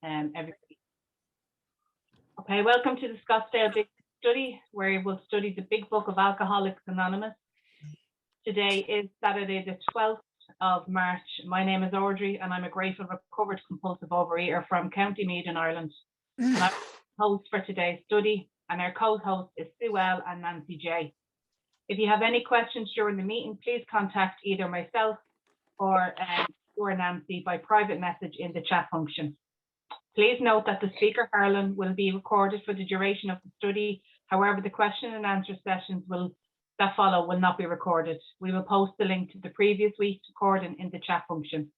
everybody. Okay, welcome to the Scottsdale Big Study, where we'll study the Big Book of Alcoholics Anonymous. Today is Saturday, the 12th of March. My name is Audrey, and I'm a grateful recovered compulsive overeater from County Meath in Ireland. And I'm the host for today's study, and our co-host is Sue L and Nancy J. If you have any questions during the meeting, please contact either myself or Nancy by private message in the chat function. Please note that the speaker, Harlan, will be recorded for the duration of the study. However, the question and answer sessions that follow will not be recorded. We will post the link to the previous week's recording in the chat function.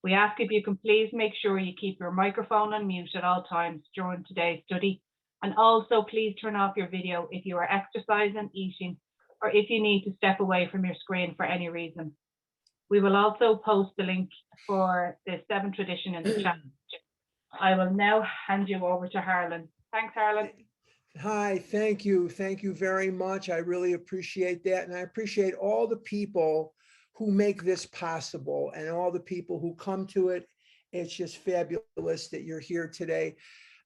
We ask if you can please make sure you keep your microphone on mute at all times during today's study. And also please turn off your video if you are exercising, eating, or if you need to step away from your screen for any reason. We will also post the link for the 7th tradition in the chat. I will now hand you over to Harlan. Thanks, Harlan. Hi, thank you. Thank you very much. I really appreciate that. And I appreciate all the people who make this possible and all the people who come to it. It's just fabulous that you're here today.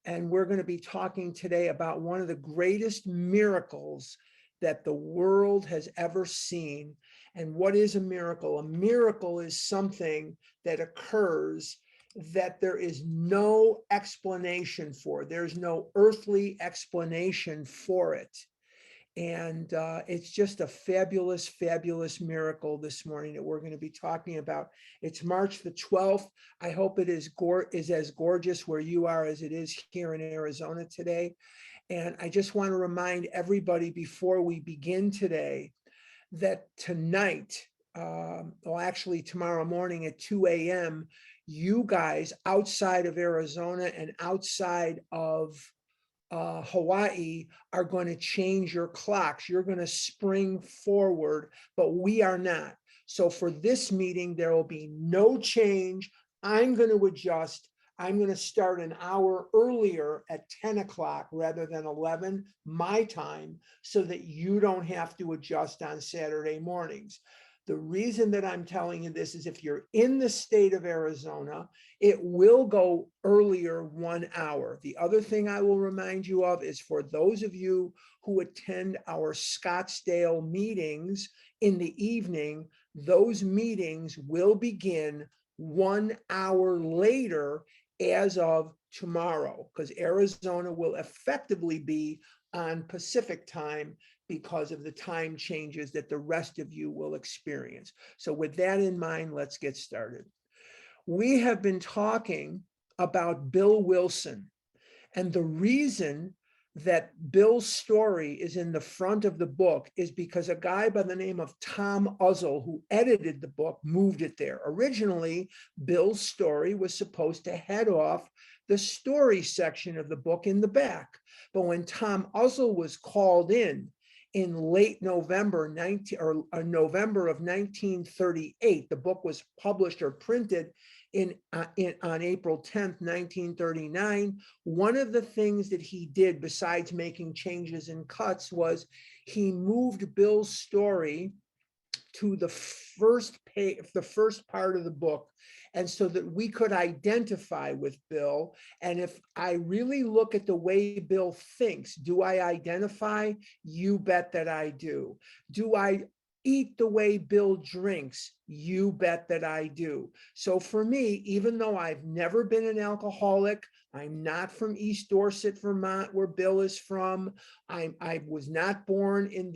And we're going to be talking today about one of the greatest miracles that the world has ever seen. And what is a miracle? A miracle is something that occurs that there is no explanation for. There's no earthly explanation for it. And it's just a fabulous, fabulous miracle this morning that we're going to be talking about. It's March the 12th. I hope it is as gorgeous where you are as it is here in Arizona today. And I just want to remind everybody before we begin today that tonight, well, actually tomorrow morning at 2 a.m., you guys outside of Arizona and outside of Hawaii are going to change your clocks. You're going to spring forward, but we are not. So for this meeting, there will be no change. I'm going to adjust. I'm going to start an hour earlier at 10 o'clock rather than 11 my time so that you don't have to adjust on Saturday mornings. The reason that I'm telling you this is if you're in the state of Arizona, it will go earlier 1 hour. The other thing I will remind you of is for those of you who attend our Scottsdale meetings in the evening, those meetings will begin 1 hour later as of tomorrow, because Arizona will effectively be on Pacific time because of the time changes that the rest of you will experience. So with that in mind, let's get started. We have been talking about Bill Wilson, and the reason that Bill's story is in the front of the book is because a guy by the name of Tom Uzzell, who edited the book, moved it there. Originally, Bill's story was supposed to head off the story section of the book in the back. But when Tom Uzzell was called in late November, November of 1938, the book was published or printed on April 10th, 1939. One of the things that he did besides making changes and cuts was he moved Bill's story to the first page, the first part of the book, and so that we could identify with Bill. And if I really look at the way Bill thinks, do I identify? You bet that I do. Do I eat the way Bill drinks? You bet that I do. So for me, even though I've never been an alcoholic, I'm not from East Dorset, Vermont, where Bill is from. I was not born in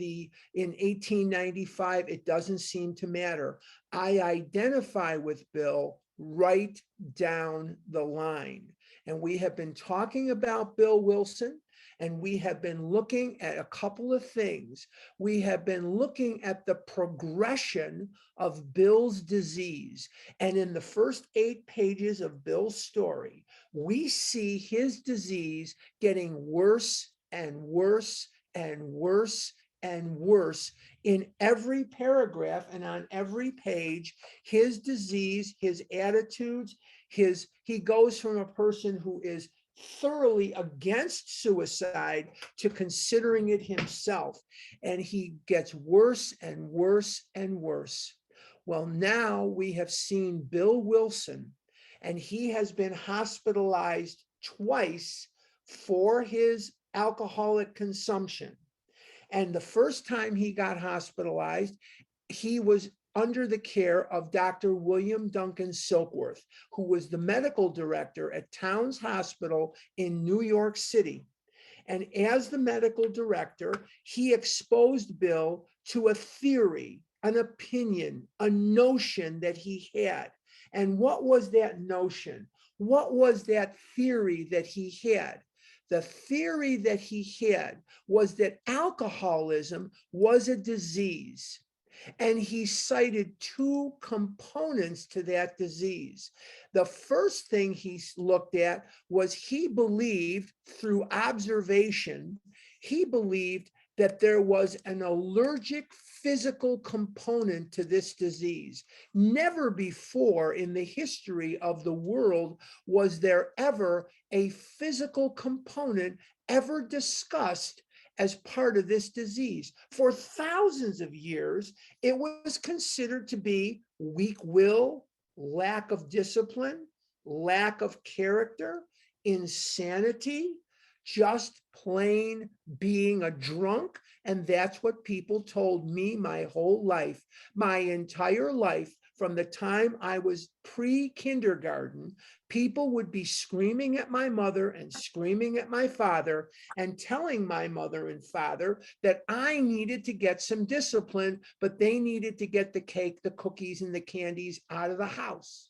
1895. It doesn't seem to matter. I identify with Bill right down the line. And we have been talking about Bill Wilson, and we have been looking at a couple of things. We have been looking at the progression of Bill's disease. And in the first 8 pages of Bill's story, we see his disease getting worse and worse and worse and worse in every paragraph and on every page. His disease, his attitudes, he goes from a person who is thoroughly against suicide to considering it himself. And he gets worse and worse and worse. Well, now we have seen Bill Wilson, and he has been hospitalized twice for his alcoholic consumption. And the first time he got hospitalized, he was under the care of Dr. William Duncan Silkworth, who was the medical director at Towns Hospital in New York City. And as the medical director, he exposed Bill to a theory, an opinion, a notion that he had. And what was that notion? What was that theory that he had? The theory that he had was that alcoholism was a disease. And he cited two components to that disease. The first thing he looked at was he believed through observation, he believed that there was an allergic physical component to this disease. Never before in the history of the world was there ever a physical component ever discussed as part of this disease. For thousands of years, it was considered to be weak will, lack of discipline, lack of character, insanity, just plain being a drunk. And that's what people told me my whole life, my entire life. From the time I was pre-kindergarten, people would be screaming at my mother and screaming at my father and telling my mother and father that I needed to get some discipline, but they needed to get the cake, the cookies, and the candies out of the house.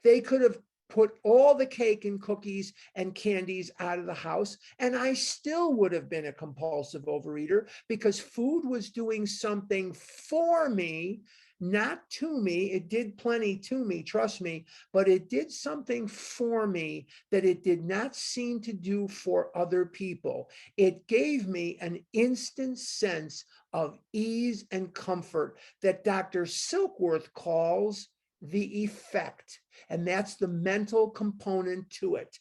They could have put all the cake and cookies and candies out of the house, and I still would have been a compulsive overeater because food was doing something for me, not to me. It did plenty to me, trust me, but it did something for me that it did not seem to do for other people. It gave me an instant sense of ease and comfort that Dr. Silkworth calls the effect. And that's the mental component to it.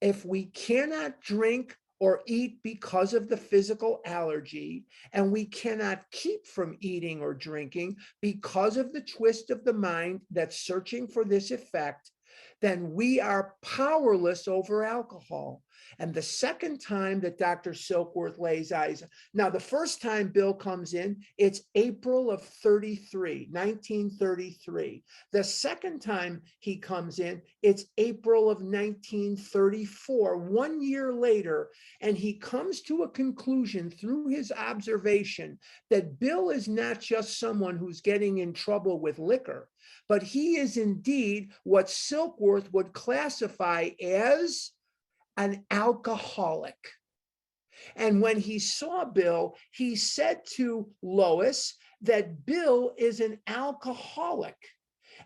If we cannot drink or eat because of the physical allergy, and we cannot keep from eating or drinking because of the twist of the mind that's searching for this effect, then we are powerless over alcohol. And the second time that Dr. Silkworth lays eyes, now the first time Bill comes in, it's April of 1933. The second time he comes in, it's April of 1934, 1 year later, and he comes to a conclusion through his observation that Bill is not just someone who's getting in trouble with liquor, but he is indeed what Silkworth would classify as an alcoholic. And when he saw Bill, he said to Lois that Bill is an alcoholic.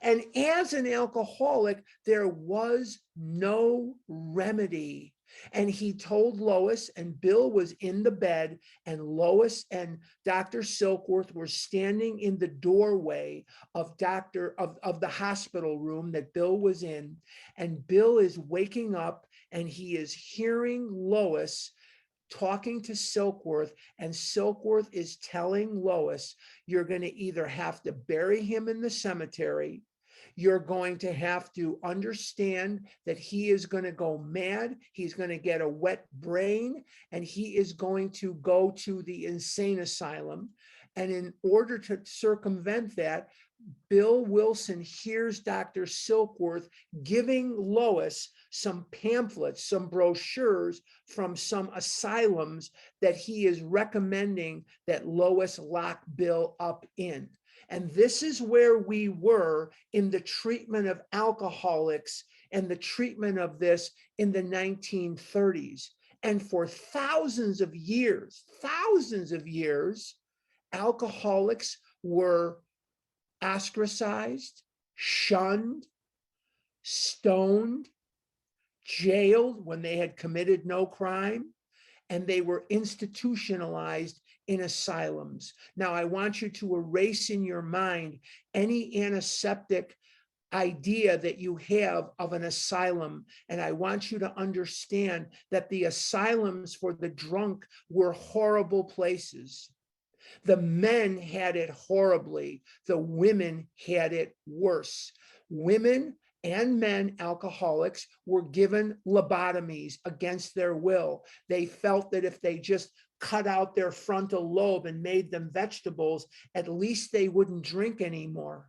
And as an alcoholic, there was no remedy. And he told Lois, and Bill was in the bed, and Lois and Dr. Silkworth were standing in the doorway of the hospital room that Bill was in. And Bill is waking up, and he is hearing Lois talking to Silkworth, and Silkworth is telling Lois, you're going to either have to bury him in the cemetery, you're going to have to understand that he is going to go mad, he's going to get a wet brain, and he is going to go to the insane asylum. And in order to circumvent that, Bill Wilson hears Dr. Silkworth giving Lois some pamphlets, some brochures from some asylums that he is recommending that Lois lock Bill up in. And this is where we were in the treatment of alcoholics and the treatment of this in the 1930s. And for thousands of years, alcoholics were ostracized, shunned, stoned, jailed when they had committed no crime, and they were institutionalized in asylums. Now, I want you to erase in your mind any antiseptic idea that you have of an asylum. And I want you to understand that the asylums for the drunk were horrible places. The men had it horribly. The women had it worse. Women and men alcoholics were given lobotomies against their will. They felt that if they just cut out their frontal lobe and made them vegetables, at least they wouldn't drink anymore.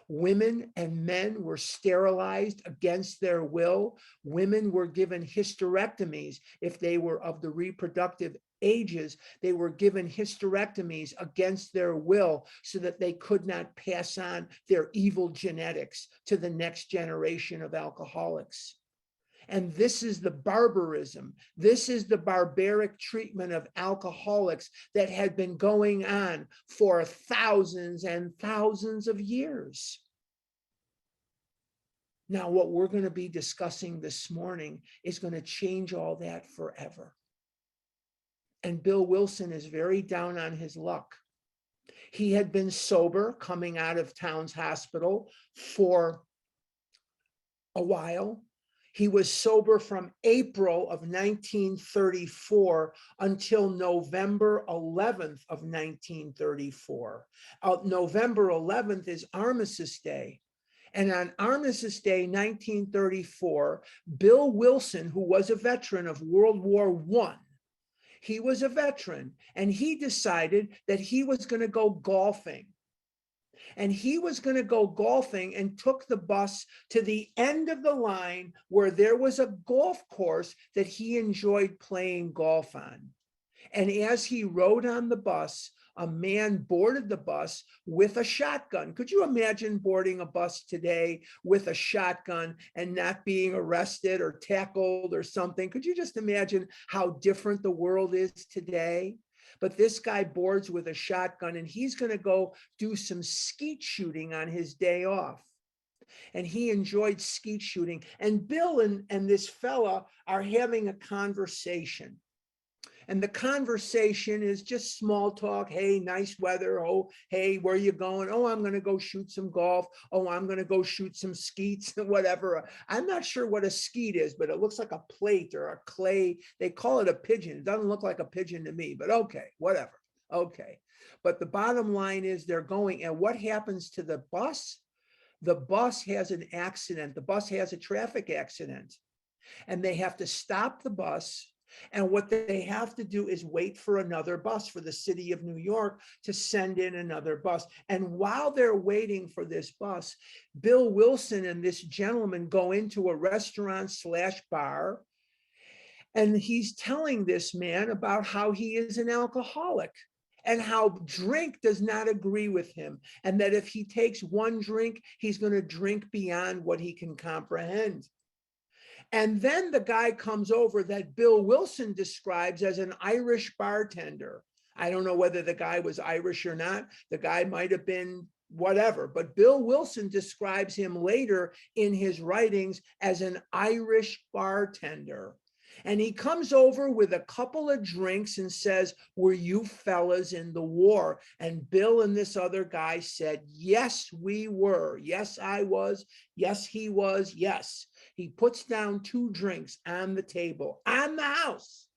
Women and men were sterilized against their will. Women were given hysterectomies if they were of the reproductive ages. They were given hysterectomies against their will so that they could not pass on their evil genetics to the next generation of alcoholics. And this is the barbarism. This is the barbaric treatment of alcoholics that had been going on for thousands and thousands of years. Now, what we're going to be discussing this morning is going to change all that forever. And Bill Wilson is very down on his luck. He had been sober coming out of Towns Hospital for a while. He was sober from April of 1934 until November 11th of 1934. November 11th is Armistice Day. And on Armistice Day, 1934, Bill Wilson, who was a veteran of World War I, he was a veteran, and he decided that he was going to go golfing. And he was going to go golfing and took the bus to the end of the line where there was a golf course that he enjoyed playing golf on. And as he rode on the bus, a man boarded the bus with a shotgun. Could you imagine boarding a bus today with a shotgun and not being arrested or tackled or something? Could you just imagine how different the world is today? But this guy boards with a shotgun, and he's going to go do some skeet shooting on his day off. And he enjoyed skeet shooting. And Bill and this fella are having a conversation. And the conversation is just small talk. Hey, nice weather. Oh, hey, where are you going? Oh, I'm going to go shoot some golf. Oh, I'm going to go shoot some skeets, whatever. I'm not sure what a skeet is, but it looks like a plate or a clay. They call it a pigeon. It doesn't look like a pigeon to me, but okay, whatever. Okay. But the bottom line is they're going. And what happens to the bus? The bus has an accident. The bus has a traffic accident. And they have to stop the bus. And what they have to do is wait for another bus for the city of New York to send in another bus. And while they're waiting for this bus, Bill Wilson and this gentleman go into a restaurant/bar. And he's telling this man about how he is an alcoholic and how drink does not agree with him. And that if he takes one drink, he's going to drink beyond what he can comprehend. And then the guy comes over that Bill Wilson describes as an Irish bartender. I don't know whether the guy was Irish or not. The guy might have been whatever, but Bill Wilson describes him later in his writings as an Irish bartender. And he comes over with a couple of drinks and says, "Were you fellas in the war?" And Bill and this other guy said, "Yes, we were. Yes, I was. Yes, he was. Yes." He puts down two drinks on the table, on the house.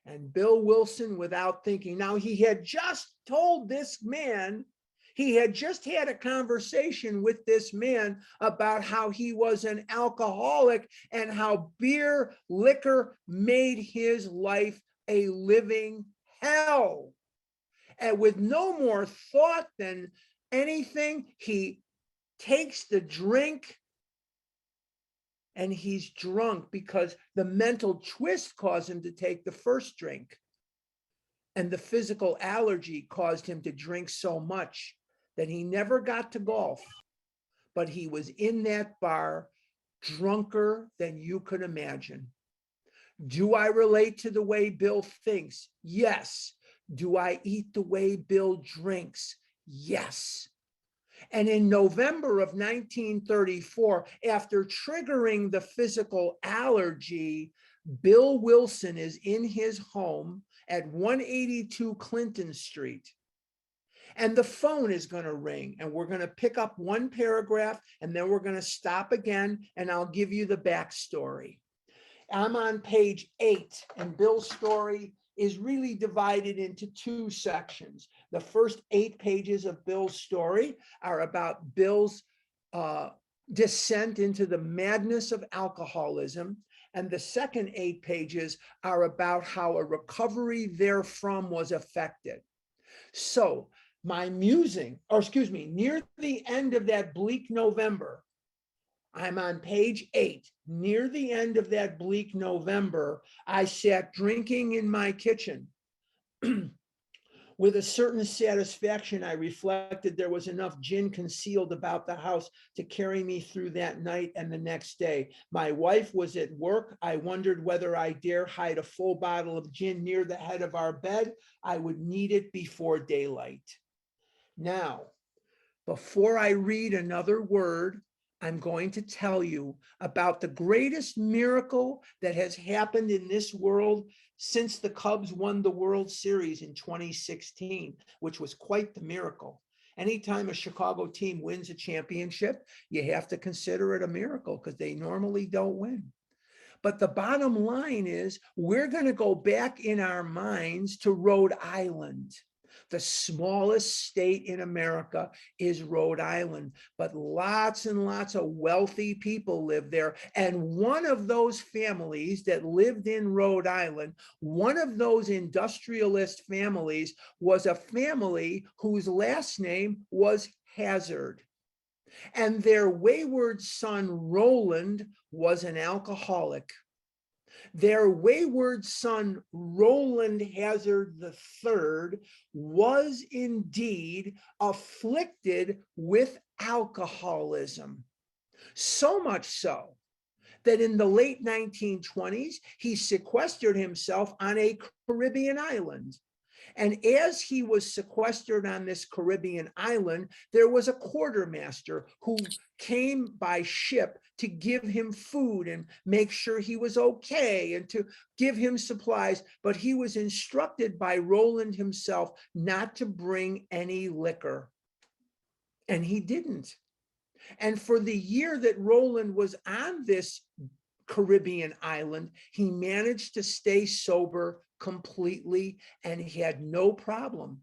And Bill Wilson, without thinking, now he had just told this man, he had just had a conversation with this man about how he was an alcoholic and how beer, liquor made his life a living hell. And with no more thought than anything, he takes the drink. And he's drunk because the mental twist caused him to take the first drink. And the physical allergy caused him to drink so much that he never got to golf. But he was in that bar, drunker than you could imagine. Do I relate to the way Bill thinks? Yes. Do I eat the way Bill drinks? Yes. And in November of 1934, after triggering the physical allergy, Bill Wilson is in his home at 182 Clinton Street. And the phone is going to ring, and we're going to pick up one paragraph, and then we're going to stop again, and I'll give you the backstory. I'm on page 8, and Bill's story is really divided into two sections. The first 8 pages of Bill's story are about Bill's descent into the madness of alcoholism. And the second 8 pages are about how a recovery therefrom was affected. So my musing, or excuse me, near the end of that bleak November, I'm on page 8. Near the end of that bleak November, I sat drinking in my kitchen. With a certain satisfaction, I reflected there was enough gin concealed about the house to carry me through that night and the next day. My wife was at work. I wondered whether I dare hide a full bottle of gin near the head of our bed. I would need it before daylight. Now, before I read another word, I'm going to tell you about the greatest miracle that has happened in this world since the Cubs won the World Series in 2016, which was quite the miracle. Anytime a Chicago team wins a championship, you have to consider it a miracle because they normally don't win. But the bottom line is we're going to go back in our minds to Rhode Island. The smallest state in America is Rhode Island, but lots and lots of wealthy people live there. And one of those families that lived in Rhode Island, one of those industrialist families, was a family whose last name was Hazard. And their wayward son, Roland, was an alcoholic. Their wayward son, Roland Hazard III, was indeed afflicted with alcoholism. So much so that in the late 1920s, he sequestered himself on a Caribbean island. And as he was sequestered on this Caribbean island, there was a quartermaster who came by ship to give him food and make sure he was okay and to give him supplies. But he was instructed by Roland himself not to bring any liquor. And he didn't. And for the year that Roland was on this Caribbean island, he managed to stay sober completely and he had no problem.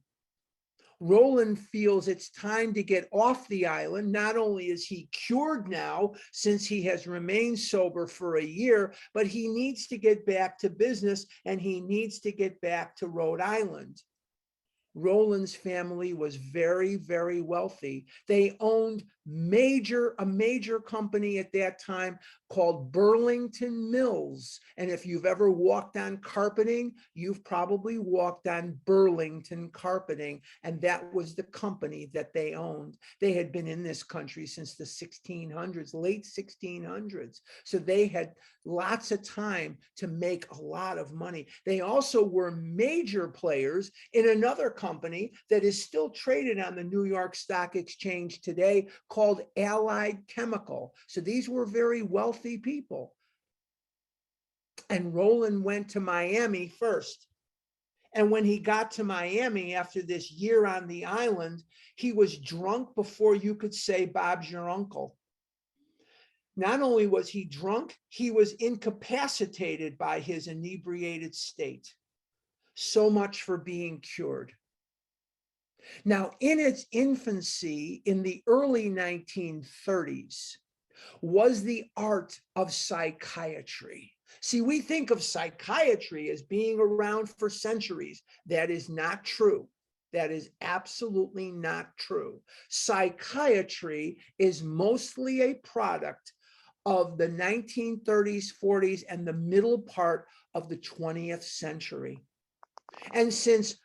Roland feels it's time to get off the island. Not only is he cured now, since he has remained sober for a year, but he needs to get back to business and he needs to get back to Rhode Island. Roland's family was very, very wealthy. They owned a major company at that time called Burlington Mills. And if you've ever walked on carpeting, you've probably walked on Burlington carpeting. And that was the company that they owned. They had been in this country since the 1600s, late 1600s. So they had lots of time to make a lot of money. They also were major players in another company that is still traded on the New York Stock Exchange today called Allied Chemical. So these were very wealthy people. And Roland went to Miami first. And when he got to Miami after this year on the island, he was drunk before you could say Bob's your uncle. Not only was he drunk, he was incapacitated by his inebriated state. So much for being cured. Now, in its infancy, in the early 1930s, was the art of psychiatry. See, we think of psychiatry as being around for centuries. That is not true. That is absolutely not true. Psychiatry is mostly a product of the 1930s, 40s, and the middle part of the 20th century. And since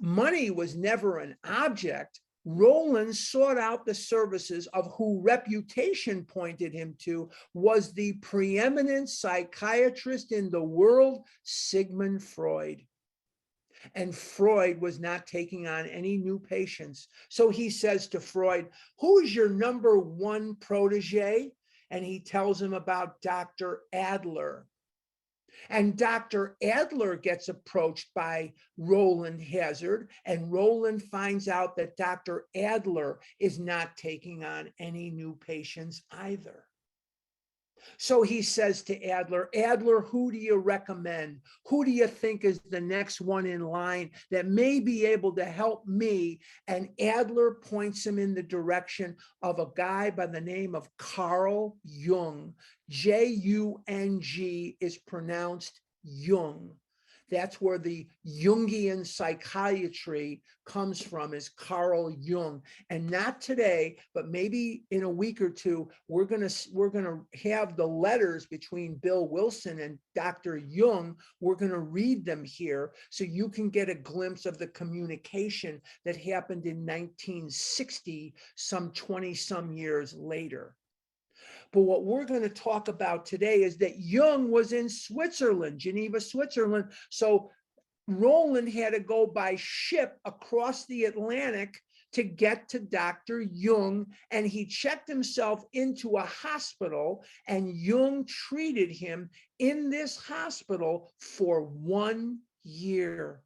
money was never an object, Roland sought out the services of who reputation pointed him to was the preeminent psychiatrist in the world, Sigmund Freud. And Freud was not taking on any new patients. So he says to Freud, "Who is your number one protege?" And he tells him about Dr. Adler. And Dr. Adler gets approached by Roland Hazard, and Roland finds out that Dr. Adler is not taking on any new patients either. So he says to Adler, Adler, who do you recommend? Who do you think is the next one in line that may be able to help me? And Adler points him in the direction of a guy by the name of Carl Jung. Jung is pronounced Jung. That's where the Jungian psychiatry comes from, is Carl Jung. And not today, but maybe in a week or two, we're gonna have the letters between Bill Wilson and Dr. Jung. We're gonna read them here so you can get a glimpse of the communication that happened in 1960, some 20 some years later. But what we're going to talk about today is that Jung was in Switzerland, Geneva, Switzerland. So Roland had to go by ship across the Atlantic to get to Dr. Jung, and he checked himself into a hospital, and Jung treated him in this hospital for 1 year.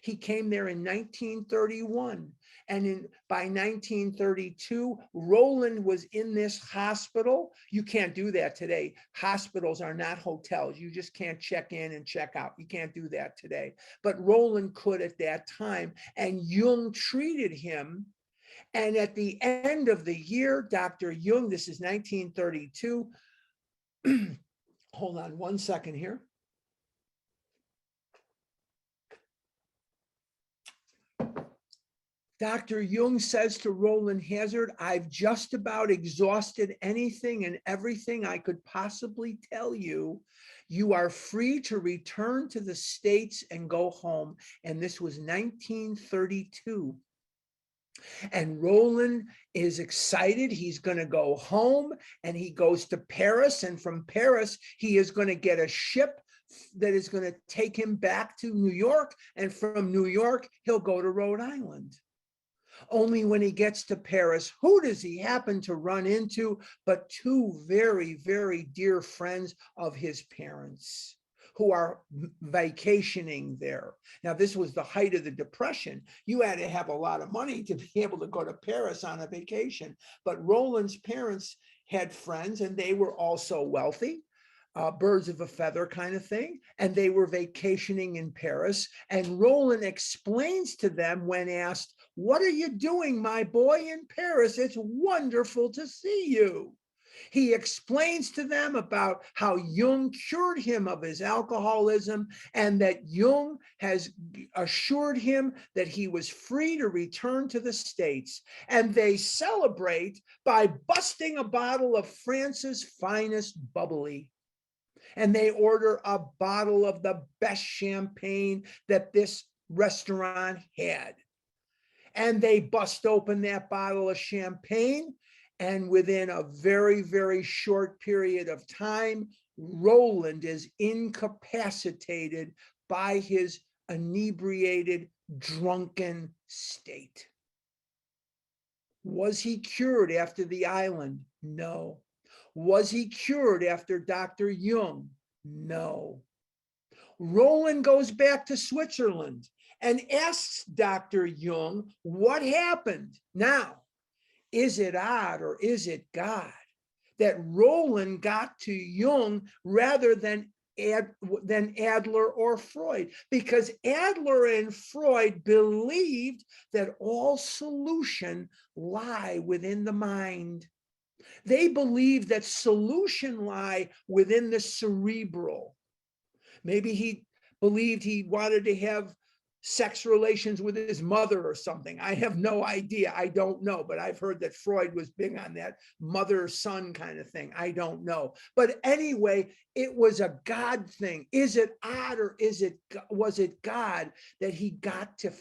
He came there in 1931. And by 1932, Roland was in this hospital. You can't do that today. Hospitals are not hotels. You just can't check in and check out. You can't do that today. But Roland could at that time. And Jung treated him. And at the end of the year, Dr. Jung, this is 1932. Hold on 1 second here. Dr. Jung says to Roland Hazard, I've just about exhausted anything and everything I could possibly tell you. You are free to return to the States and go home. And this was 1932. And Roland is excited. He's going to go home, and he goes to Paris. And from Paris, he is going to get a ship that is going to take him back to New York. And from New York, he'll go to Rhode Island. Only when he gets to Paris, who does he happen to run into but two very, very dear friends of his parents who are vacationing there. Now, this was the height of the Depression. You had to have a lot of money to be able to go to Paris on a vacation. But Roland's parents had friends, and they were also wealthy. Birds of a feather kind of thing. And they were vacationing in Paris. And Roland explains to them when asked, what are you doing, my boy, in Paris? It's wonderful to see you. He explains to them about how Jung cured him of his alcoholism, and that Jung has assured him that he was free to return to the States. And they celebrate by busting a bottle of France's finest bubbly. And they order a bottle of the best champagne that this restaurant had. And they bust open that bottle of champagne. And within a very, very short period of time, Roland is incapacitated by his inebriated, drunken state. Was he cured after the island? No. Was he cured after Dr. Jung? No. Roland goes back to Switzerland and asks Dr. Jung what happened. Now, is it odd or is it God that Roland got to Jung rather than Adler or Freud? Because Adler and Freud believed that all solution lie within the mind. They believed that solution lie within the cerebral. Maybe he believed he wanted to have sex relations with his mother or something. I have no idea. I don't know. But I've heard that Freud was big on that mother-son kind of thing. I don't know. But anyway, it was a God thing. Is it odd or was it God that he got to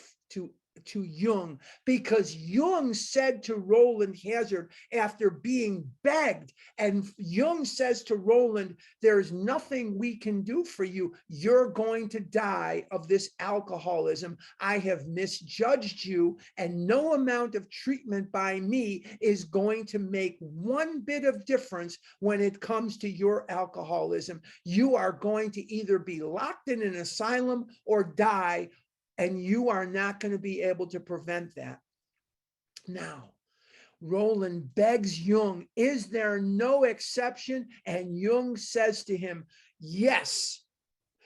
Jung? Because Jung said to Roland Hazard after being begged, and Jung says to Roland, there's nothing we can do for you. You're going to die of this alcoholism. I have misjudged you, and no amount of treatment by me is going to make one bit of difference when it comes to your alcoholism. You are going to either be locked in an asylum or die, and you are not going to be able to prevent that. Now, Roland begs Jung, is there no exception? And Jung says to him, yes.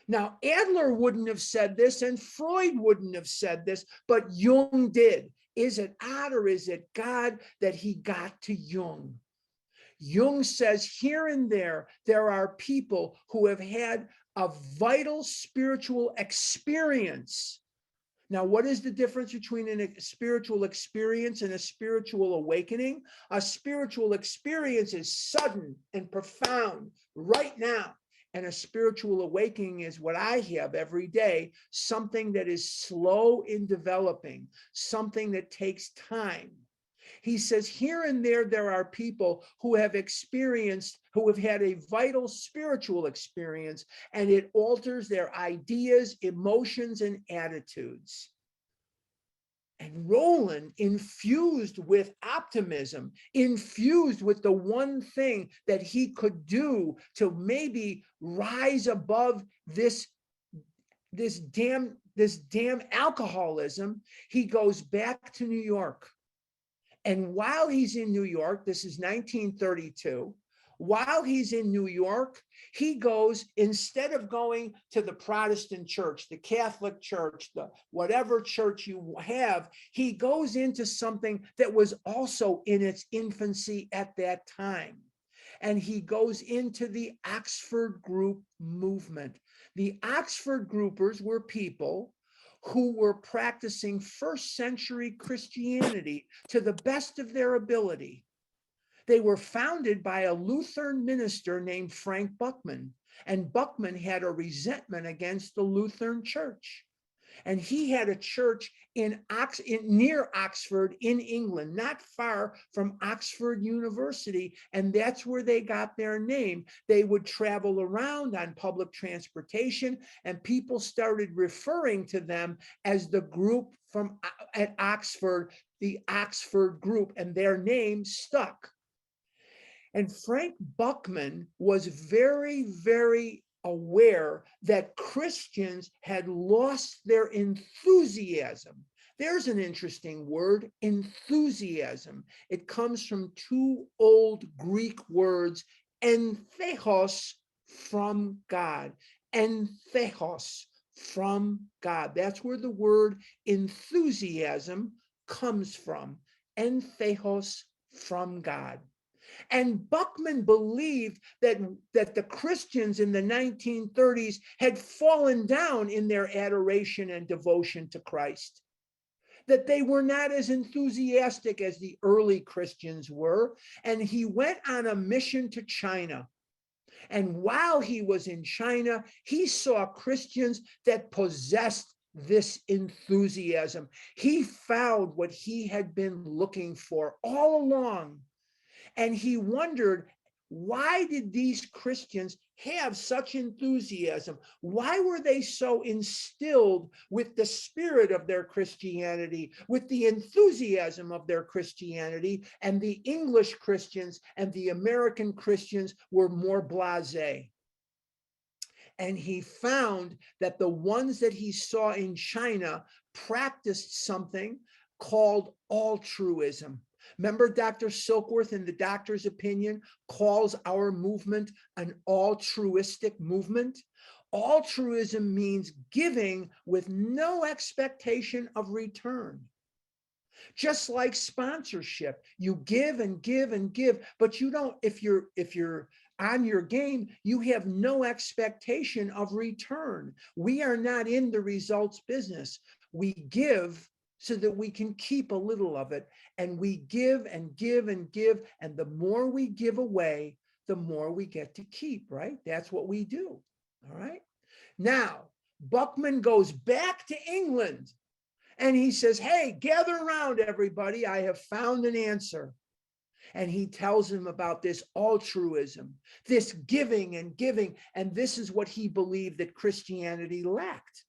Now, Adler wouldn't have said this and Freud wouldn't have said this, but Jung did. Is it odd or is it God that he got to Jung? Jung says here and there are people who have had a vital spiritual experience. Now, what is the difference between a spiritual experience and a spiritual awakening? A spiritual experience is sudden and profound right now. And a spiritual awakening is what I have every day, something that is slow in developing, something that takes time. He says here and there are people who have had a vital spiritual experience, and it alters their ideas, emotions, and attitudes. And Roland, infused with optimism, infused with the one thing that he could do to maybe rise above this damn alcoholism, he goes back to New York. And while he's in New York, this is 1932, while he's in New York, he goes, instead of going to the Protestant church, the Catholic church, the whatever church you have, he goes into something that was also in its infancy at that time. And he goes into the Oxford Group movement. The Oxford Groupers were people who were practicing first century Christianity to the best of their ability. They were founded by a Lutheran minister named Frank Buckman, and Buckman had a resentment against the Lutheran Church. And he had a church near Oxford in England, not far from Oxford University, and that's where they got their name. They would travel around on public transportation, and people started referring to them as the group at Oxford, the Oxford Group, and their name stuck. And Frank Buckman was very, very aware that Christians had lost their enthusiasm. There's an interesting word, enthusiasm. It comes from two old Greek words, entheos, from God. Entheos, from God. That's where the word enthusiasm comes from. Entheos, from God. And Buckman believed that the Christians in the 1930s had fallen down in their adoration and devotion to Christ, that they were not as enthusiastic as the early Christians were. And he went on a mission to China. And while he was in China, he saw Christians that possessed this enthusiasm. He found what he had been looking for all along. And he wondered, why did these Christians have such enthusiasm? Why were they so instilled with the spirit of their Christianity, with the enthusiasm of their Christianity? And the English Christians and the American Christians were more blasé. And he found that the ones that he saw in China practiced something called altruism. Remember, Dr. Silkworth, in The Doctor's Opinion, calls our movement an altruistic movement. Altruism means giving with no expectation of return. Just like sponsorship, you give and give and give, but you don't, if you're on your game, you have no expectation of return. We are not in the results business. We give so that we can keep a little of it, and we give and give and give, and the more we give away, the more we get to keep, right? That's what we do, all right? Now, Buckman goes back to England, and he says, hey, gather around, everybody, I have found an answer. And he tells him about this altruism, this giving and giving, and this is what he believed that Christianity lacked.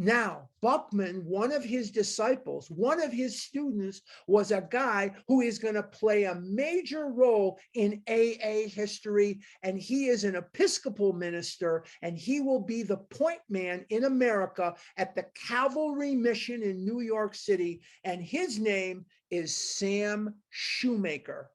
Now, Buckman, one of his disciples, one of his students, was a guy who is going to play a major role in AA history, and he is an Episcopal minister, and he will be the point man in America at the Cavalry Mission in New York City, and his name is Sam Shoemaker.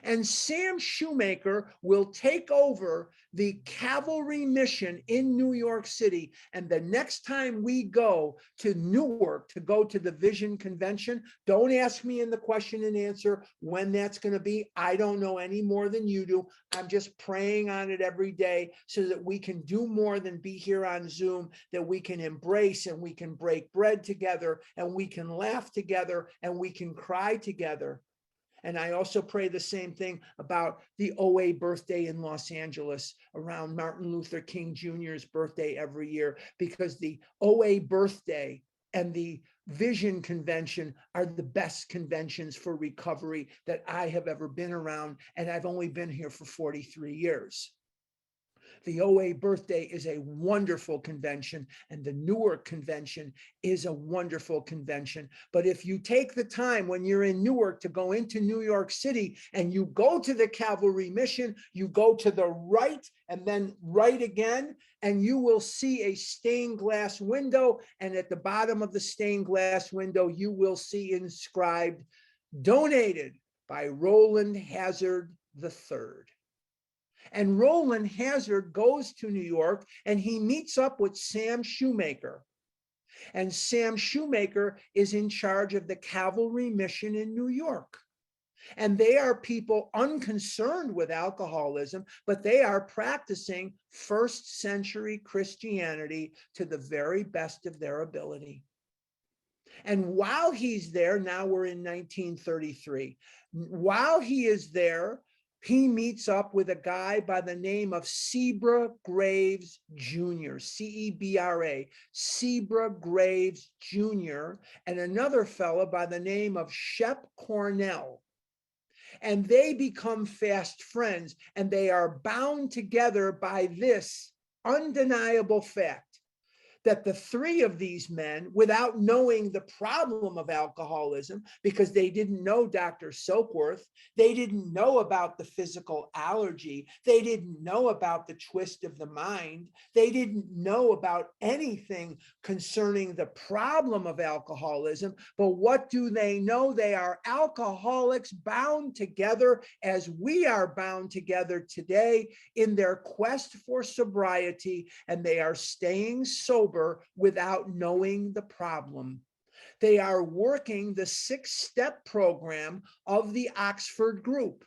And Sam Shoemaker will take over the cavalry mission in New York City. And the next time we go to Newark to go to the Vision Convention, don't ask me in the question and answer when that's going to be. I don't know any more than you do. I'm just praying on it every day so that we can do more than be here on Zoom, that we can embrace and we can break bread together and we can laugh together and we can cry together. And I also pray the same thing about the OA birthday in Los Angeles around Martin Luther King Jr.'s birthday every year, because the OA birthday and the Vision Convention are the best conventions for recovery that I have ever been around. And I've only been here for 43 years. The OA birthday is a wonderful convention, and the Newark convention is a wonderful convention. But if you take the time when you're in Newark to go into New York City and you go to the cavalry mission, you go to the right and then right again, and you will see a stained glass window. And at the bottom of the stained glass window, you will see inscribed, "Donated by Roland Hazard III." And Roland Hazard goes to New York and he meets up with Sam Shoemaker. And Sam Shoemaker is in charge of the cavalry mission in New York. And they are people unconcerned with alcoholism, but they are practicing first century Christianity to the very best of their ability. And while he's there, now we're in 1933, while he is there, he meets up with a guy by the name of Cebra Graves Jr., C-E-B-R-A, Cebra Graves Jr., and another fellow by the name of Shep Cornell. And they become fast friends, and they are bound together by this undeniable fact that the three of these men, without knowing the problem of alcoholism, because they didn't know Dr. Silkworth, they didn't know about the physical allergy, they didn't know about the twist of the mind, they didn't know about anything concerning the problem of alcoholism. But what do they know? They are alcoholics bound together as we are bound together today in their quest for sobriety, and they are staying sober without knowing the problem. They are working the 6-step program of the Oxford group,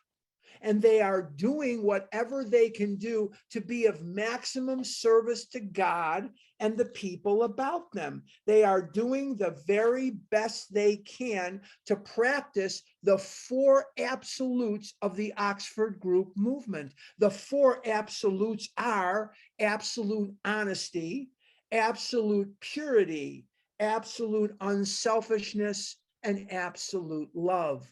and they are doing whatever they can do to be of maximum service to God and the people about them. They are doing the very best they can to practice the 4 absolutes of the Oxford group movement. The 4 absolutes are absolute honesty, absolute purity, absolute unselfishness, and absolute love.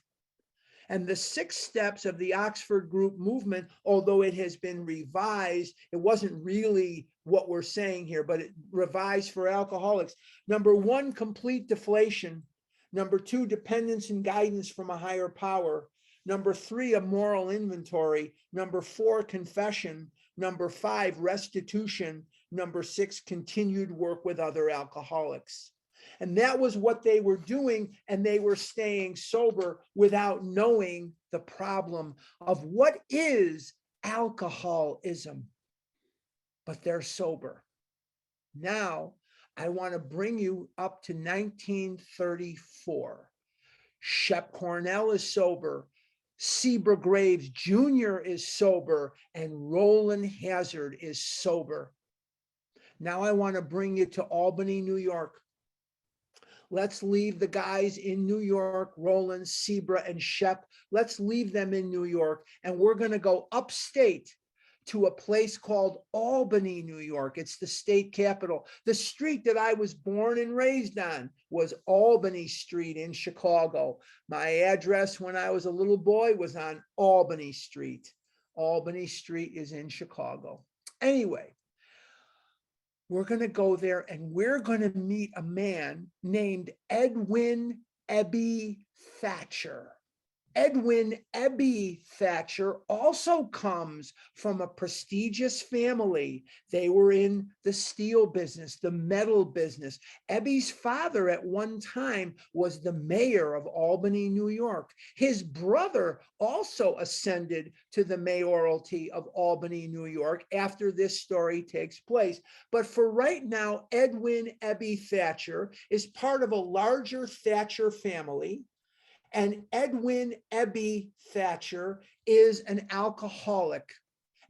And the 6 steps of the Oxford group movement, although it has been revised, it wasn't really what we're saying here, but it revised for alcoholics. Number 1, complete deflation. Number 2, dependence and guidance from a higher power. Number 3, a moral inventory. Number 4, confession. Number 5, restitution. Number 6, continued work with other alcoholics. And that was what they were doing, and they were staying sober without knowing the problem of what is alcoholism. But they're sober. Now, I want to bring you up to 1934. Shep Cornell is sober. Cebra Graves Jr. is sober, and Roland Hazard is sober. Now I want to bring you to Albany, New York. Let's leave the guys in New York, Roland, Cebra, and Shep. Let's leave them in New York, and we're going to go upstate to a place called Albany, New York. It's the state capital. The street that I was born and raised on was Albany Street in Chicago. My address when I was a little boy was on Albany Street. Albany Street is in Chicago. Anyway, we're going to go there, and we're going to meet a man named Edwin Ebby Thatcher. Edwin Ebby Thatcher also comes from a prestigious family. They were in the steel business, the metal business. Ebby's father at one time was the mayor of Albany, New York. His brother also ascended to the mayoralty of Albany, New York after this story takes place. But for right now, Edwin Ebby Thatcher is part of a larger Thatcher family. And Edwin Ebby Thatcher is an alcoholic.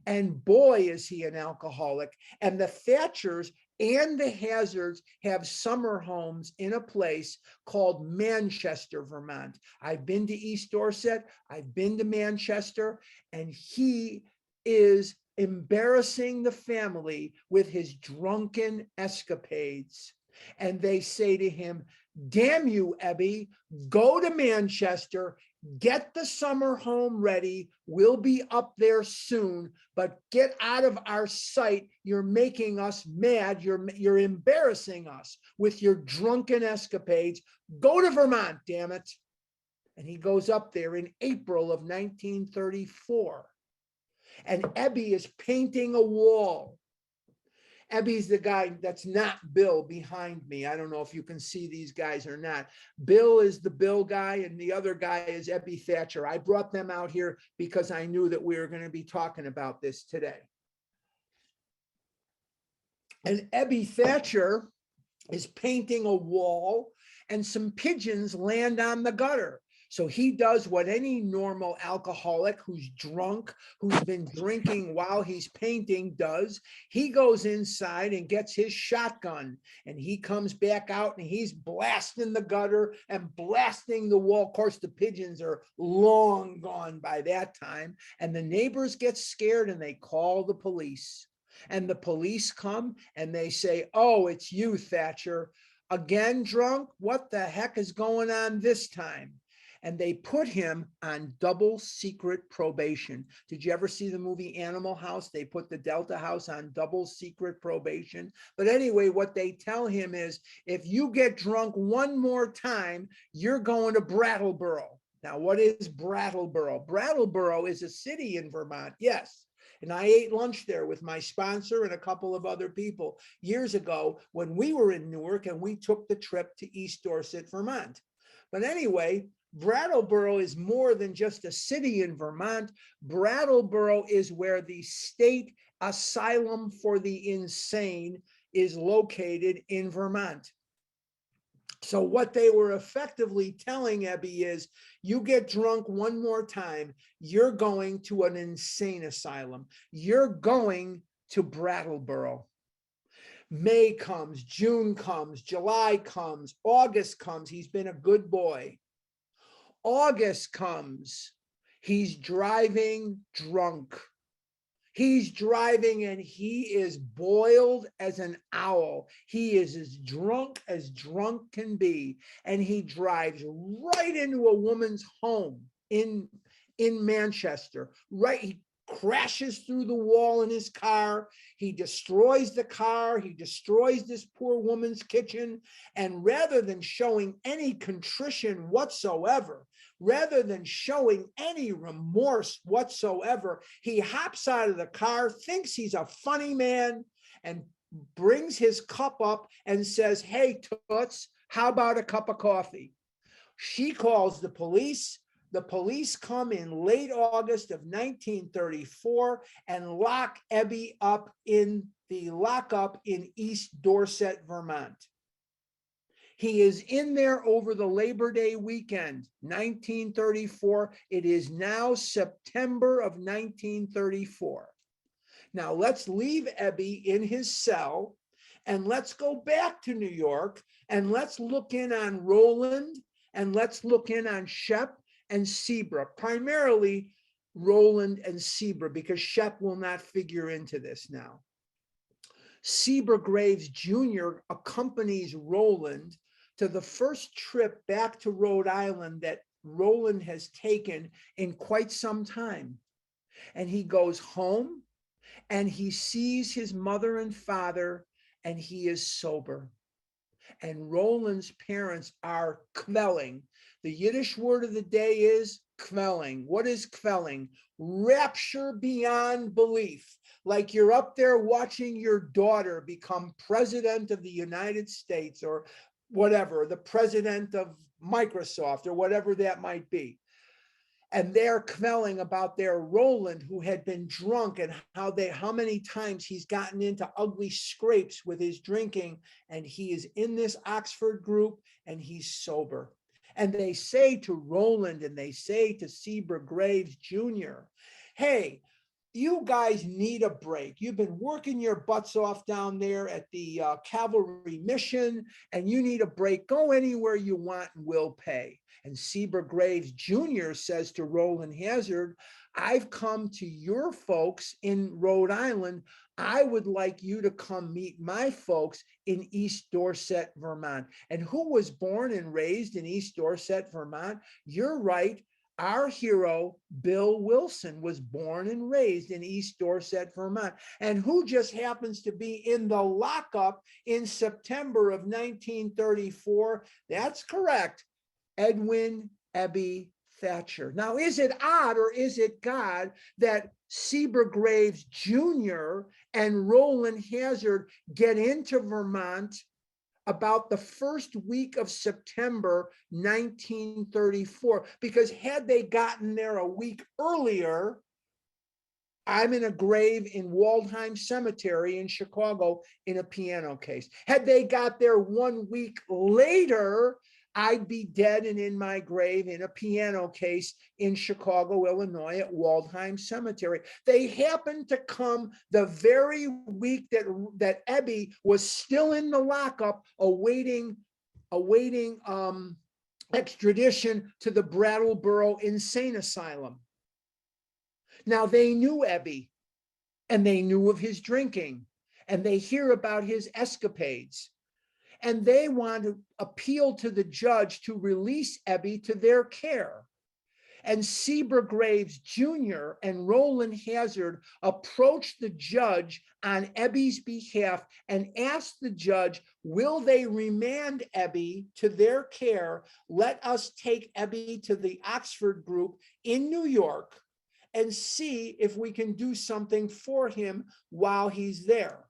And boy, is he an alcoholic. And the Thatchers and the Hazards have summer homes in a place called Manchester, Vermont. I've been to East Dorset, I've been to Manchester, and he is embarrassing the family with his drunken escapades. And they say to him, damn you, Ebby, go to Manchester, get the summer home ready. We'll be up there soon, but get out of our sight. You're making us mad. You're embarrassing us with your drunken escapades. Go to Vermont, damn it. And he goes up there in April of 1934. And Ebby is painting a wall. Ebby's the guy that's not Bill behind me. I don't know if you can see these guys or not. Bill is the Bill guy, and the other guy is Ebby Thatcher. I brought them out here because I knew that we were going to be talking about this today. And Ebby Thatcher is painting a wall, and some pigeons land on the gutter. So he does what any normal alcoholic who's drunk, who's been drinking while he's painting does. He goes inside and gets his shotgun, and he comes back out and he's blasting the gutter and blasting the wall. Of course, the pigeons are long gone by that time, and the neighbors get scared and they call the police. And the police come and they say, oh, it's you, Thatcher. Again, drunk? What the heck is going on this time? And they put him on double secret probation. Did you ever see the movie Animal House? They put the Delta House on double secret probation. But anyway, what they tell him is, if you get drunk one more time, you're going to Brattleboro. Now, what is Brattleboro? Brattleboro is a city in Vermont, yes. And I ate lunch there with my sponsor and a couple of other people years ago when we were in Newark and we took the trip to East Dorset, Vermont. But anyway, Brattleboro is more than just a city in Vermont. Brattleboro is where the state asylum for the insane is located in Vermont. So what they were effectively telling Ebby is, you get drunk one more time, you're going to an insane asylum. You're going to Brattleboro. May comes, June comes, July comes, August comes. He's been a good boy. August comes, he's driving drunk. He's driving and he is boiled as an owl. He is as drunk can be. And he drives right into a woman's home in Manchester. Right, he crashes through the wall in his car. He destroys the car. He destroys this poor woman's kitchen. And rather than showing any contrition whatsoever, rather than showing any remorse whatsoever, he hops out of the car, thinks he's a funny man, and brings his cup up and says, hey, Toots, how about a cup of coffee? She calls the police. The police come in late August of 1934 and lock Ebby up in the lockup in East Dorset, Vermont. He is in there over the Labor Day weekend, 1934. It is now September of 1934. Now let's leave Ebby in his cell and let's go back to New York and let's look in on Roland and let's look in on Shep and Sebra, primarily Roland and Sebra, because Shep will not figure into this now. Sebra Graves Jr. accompanies Roland to the first trip back to Rhode Island that Roland has taken in quite some time. And he goes home and he sees his mother and father and he is sober. And Roland's parents are kvelling. The Yiddish word of the day is quelling. What is quelling? Rapture beyond belief. Like you're up there watching your daughter become president of the United States or whatever, the president of Microsoft or whatever that might be. And they're quelling about their Roland, who had been drunk, and how many times he's gotten into ugly scrapes with his drinking, and he is in this Oxford group and he's sober. And they say to Roland and they say to Seabrook Graves Jr., hey, you guys need a break. You've been working your butts off down there at the cavalry mission, and you need a break. Go anywhere you want and we'll pay. And Seabrook Graves Jr. says to Roland Hazard, I've come to your folks in Rhode Island. I would like you to come meet my folks in East Dorset, Vermont. And who was born and raised in East Dorset, Vermont? You're right. Our hero, Bill Wilson, was born and raised in East Dorset, Vermont, and who just happens to be in the lockup in September of 1934. That's correct, Edwin Ebby Thatcher. Now, is it odd or is it God that Seabrook Graves Jr. and Roland Hazard get into Vermont about the first week of September 1934? Because had they gotten there a week earlier, I'm in a grave in Waldheim Cemetery in Chicago in a piano case. Had they got there 1 week later, I'd be dead and in my grave in a piano case in Chicago, Illinois at Waldheim Cemetery. They happened to come the very week that Ebby was still in the lockup awaiting extradition to the Brattleboro Insane Asylum. Now they knew Ebby and they knew of his drinking and they hear about his escapades. And they want to appeal to the judge to release Ebby to their care. And Seabrook Graves Jr. and Roland Hazard approached the judge on Ebby's behalf and asked the judge, will they remand Ebby to their care? Let us take Ebby to the Oxford group in New York and see if we can do something for him while he's there.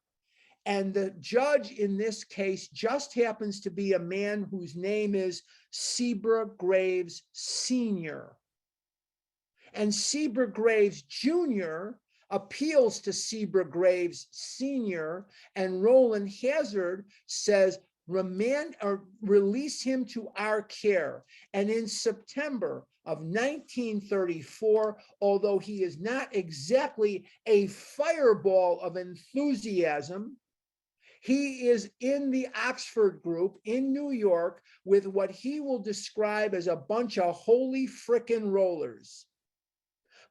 And the judge in this case just happens to be a man whose name is Seabrook Graves Sr. And Seabrook Graves Jr. appeals to Seabrook Graves Sr. and Roland Hazard says, remand or release him to our care. And in September of 1934, although he is not exactly a fireball of enthusiasm, he is in the Oxford group in New York with what he will describe as a bunch of holy frickin' rollers.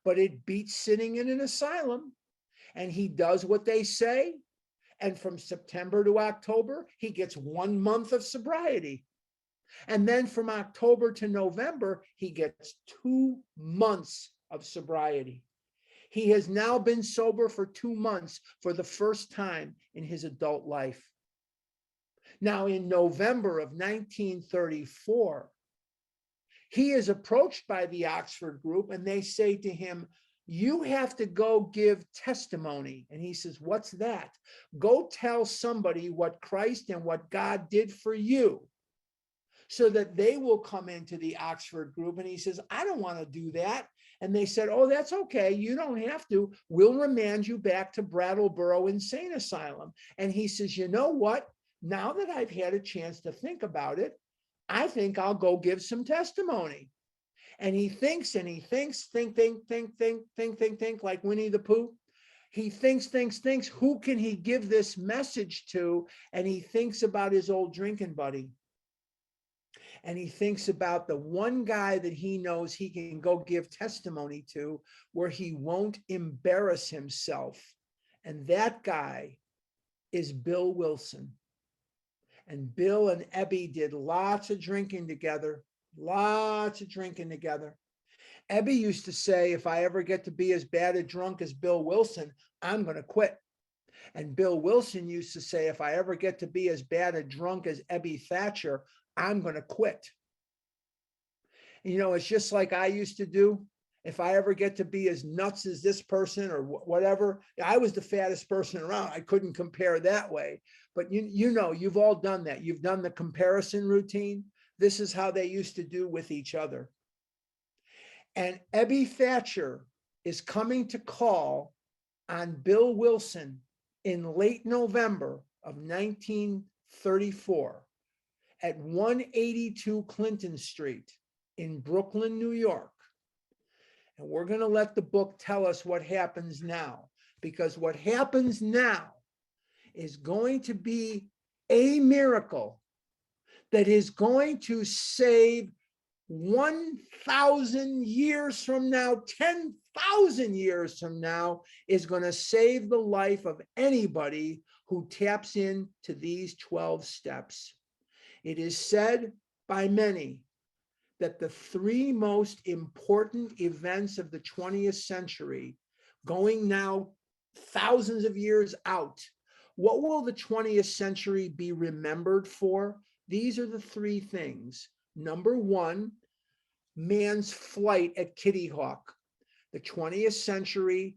But it beats sitting in an asylum, and he does what they say. And from September to October, he gets 1 month of sobriety. And then from October to November, he gets 2 months of sobriety. He has now been sober for 2 months for the first time in his adult life. Now, in November of 1934, he is approached by the Oxford group and they say to him, you have to go give testimony. And he says, what's that? Go tell somebody what Christ and what God did for you so that they will come into the Oxford group. And he says, I don't want to do that. And they said, oh, that's okay. You don't have to. We'll remand you back to Brattleboro Insane Asylum. And he says, you know what? Now that I've had a chance to think about it, I think I'll go give some testimony. And he thinks and he thinks, think, like Winnie the Pooh. He thinks, who can he give this message to? And he thinks about his old drinking buddy. And he thinks about the one guy that he knows he can go give testimony to where he won't embarrass himself. And that guy is Bill Wilson. And Bill and Ebby did lots of drinking together, Ebby used to say, if I ever get to be as bad a drunk as Bill Wilson, I'm going to quit. And Bill Wilson used to say, if I ever get to be as bad a drunk as Ebby Thatcher, I'm going to quit. You know, it's just like I used to do. If I ever get to be as nuts as this person or whatever, I was the fattest person around. I couldn't compare that way. But you know, you've all done that. You've done the comparison routine. This is how they used to do with each other. And Ebby Thatcher is coming to call on Bill Wilson in late November of 1934 at 182 Clinton Street in Brooklyn, New York. And we're going to let the book tell us what happens now, because what happens now is going to be a miracle that is going to save 1,000 years from now, 10,000 years from now, is going to save the life of anybody who taps into these 12 steps. It is said by many that the three most important events of the 20th century, going now thousands of years out, what will the 20th century be remembered for? These are the three things. Number one, man's flight at Kitty Hawk. The 20th century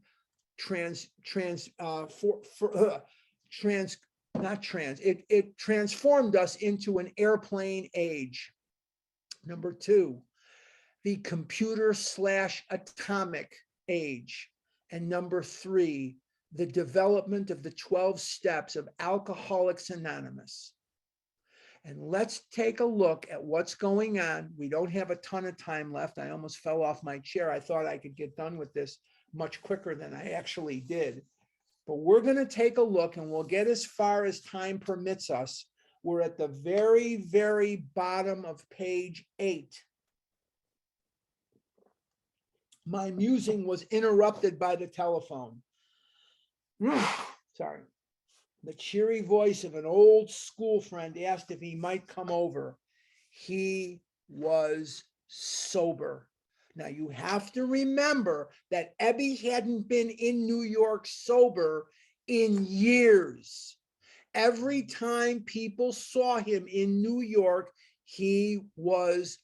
it transformed us into an airplane age. Number two, the computer/atomic age. And number three, the development of the 12 steps of Alcoholics Anonymous. And let's take a look at what's going on. We don't have a ton of time left. I almost fell off my chair. I thought I could get done with this much quicker than I actually did. But we're going to take a look, and we'll get as far as time permits us. We're at the very, very bottom of page 8. My musing was interrupted by the telephone. Sorry. The cheery voice of an old school friend asked if he might come over. He was sober. Now you have to remember that Ebby hadn't been in New York sober in years. Every time people saw him in New York, he was